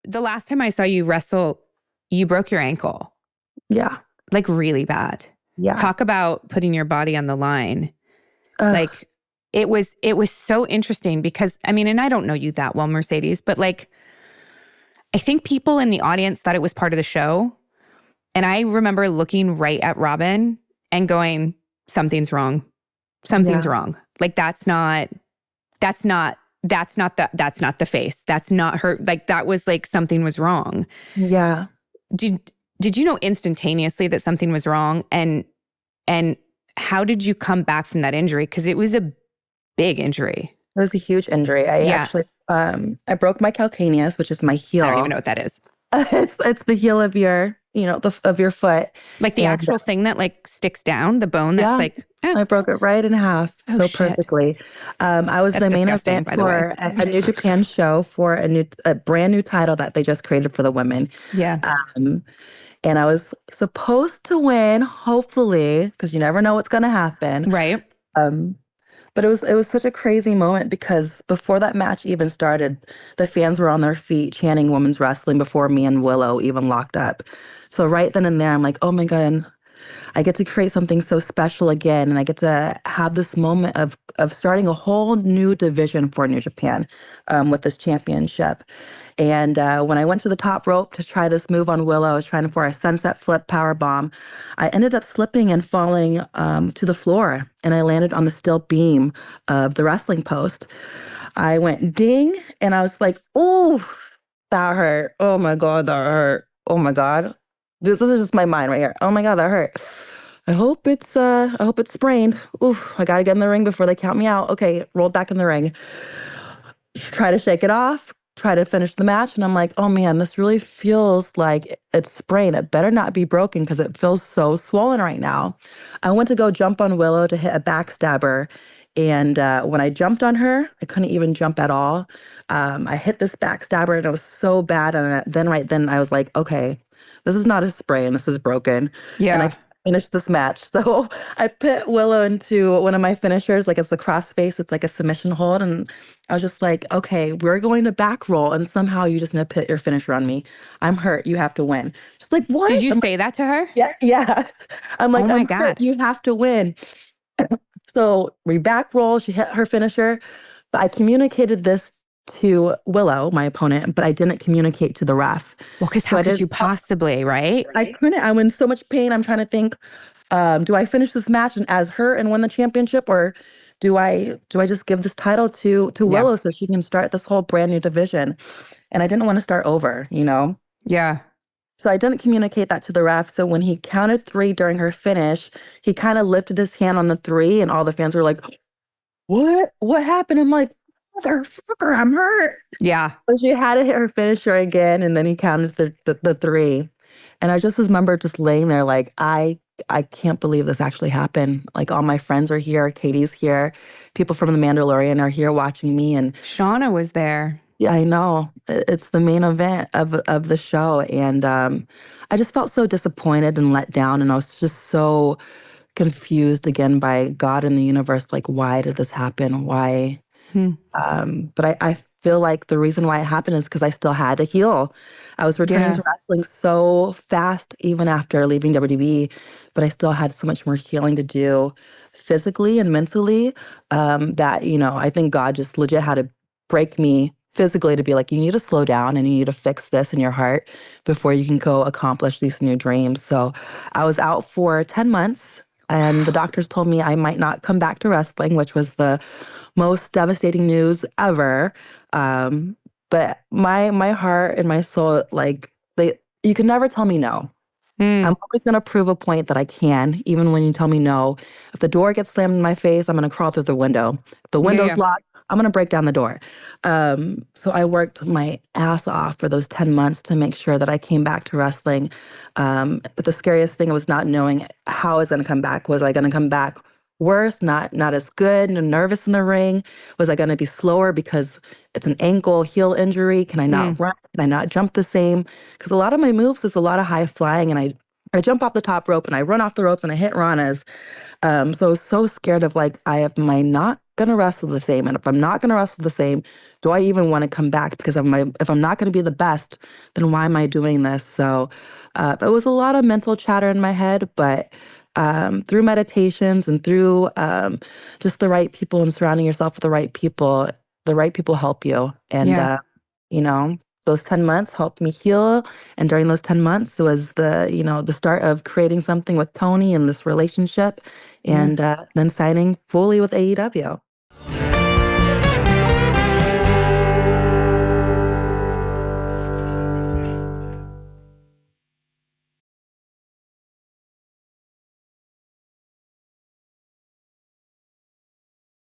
the last time I saw you wrestle, you broke your ankle. Yeah. Like really bad. Yeah. Talk about putting your body on the line. Like it was so interesting because, I mean, and I don't know you that well, Mercedes, but like, I think people in the audience thought it was part of the show. And I remember looking right at Robin and going, something's wrong. Something's wrong. Like that's not the face. That's not her. Like that was like something was wrong. Yeah. Did you know instantaneously that something was wrong? And how did you come back from that injury? Because it was a big injury. It was a huge injury. I actually, I broke my calcaneus, which is my heel. I don't even know what that is. It's the heel of your, of your foot. Like the actual thing that like sticks down, the bone that's like. I broke it right in half perfectly. I was the main event for a New Japan show for a brand new title that they just created for the women. Yeah. And I was supposed to win, hopefully, because you never know what's going to happen. Right. But it was such a crazy moment because before that match even started, the fans were on their feet chanting women's wrestling before me and Willow even locked up. So right then and there, I'm like, oh my God, I get to create something so special again. And I get to have this moment of starting a whole new division for New Japan with this championship. And when I went to the top rope to try this move on Willow, I was trying for a sunset flip power bomb. I ended up slipping and falling to the floor, and I landed on the steel beam of the wrestling post. I went ding, and I was like, "Oh, that hurt! Oh my God, that hurt! Oh my God, this is just my mind right here. Oh my God, that hurt. I hope it's sprained. Oof, I gotta get in the ring before they count me out. Okay, rolled back in the ring. Try to shake it off. Try to finish the match, and I'm like, oh man, this really feels like it's sprained. It better not be broken because it feels so swollen right now. I went to go jump on Willow to hit a backstabber, and when I jumped on her, I couldn't even jump at all. I hit this backstabber, and it was so bad, and then I was like, okay, this is not a sprain, this is broken. Yeah. And I finished this match. So I put Willow into one of my finishers, like it's a cross face, it's like a submission hold, and I was just like, okay, we're going to back roll, and somehow you just gonna put your finisher on me. I'm hurt. You have to win. She's like, what? Did you say that to her? Yeah. I'm like, oh my I'm God, hurt. You have to win. So we back roll. She hit her finisher, but I communicated this to Willow, my opponent, but I didn't communicate to the ref. Well, because how could you possibly, right? I couldn't. I'm in so much pain. I'm trying to think, do I finish this match as her and win the championship, or do I just give this title to Willow so she can start this whole brand new division? And I didn't want to start over, Yeah. So I didn't communicate that to the ref. So when he counted 3 during her finish, he kind of lifted his hand on the 3, and all the fans were like, what? What happened? I'm like, motherfucker, I'm hurt. Yeah. So she had to hit her finisher again, and then he counted the 3. And I just remember just laying there like, I can't believe this actually happened. Like all my friends are here, Katee's here, people from the Mandalorian are here watching me, and Shauna was there. Yeah, I know. It's the main event of the show, and I just felt so disappointed and let down, and I was just so confused again by God and the universe. Like, why did this happen? Why? But I feel like the reason why it happened is because I still had to heal. I was returning to wrestling so fast, even after leaving WWE, but I still had so much more healing to do physically and mentally, that, I think God just legit had to break me physically to be like, you need to slow down and you need to fix this in your heart before you can go accomplish these new dreams. So I was out for 10 months, and the doctors told me I might not come back to wrestling, which was the most devastating news ever. But my heart and my soul, like, you can never tell me no. I'm always going to prove a point that I can, even when you tell me no. If the door gets slammed in my face, I'm going to crawl through the window. If the window's locked, I'm going to break down the door. So I worked my ass off for those 10 months to make sure that I came back to wrestling. But the scariest thing was not knowing how I was going to come back. Was I going to come back worse, not as good, and nervous in the ring? Was I going to be slower because it's an ankle heel injury? Can I not run? Can I not jump the same? Because a lot of my moves is a lot of high flying, and I jump off the top rope and I run off the ropes and I hit Ranas. So I was so scared of like, am I not going to wrestle the same? And if I'm not going to wrestle the same, do I even want to come back? Because if I'm not going to be the best, then why am I doing this? So it was a lot of mental chatter in my head, but through meditations and through just the right people and surrounding yourself with the right people help you. And, Yeah. you know, those 10 months helped me heal. And during those 10 months, it was the start of creating something with Tony and this relationship Yeah. and then signing fully with AEW.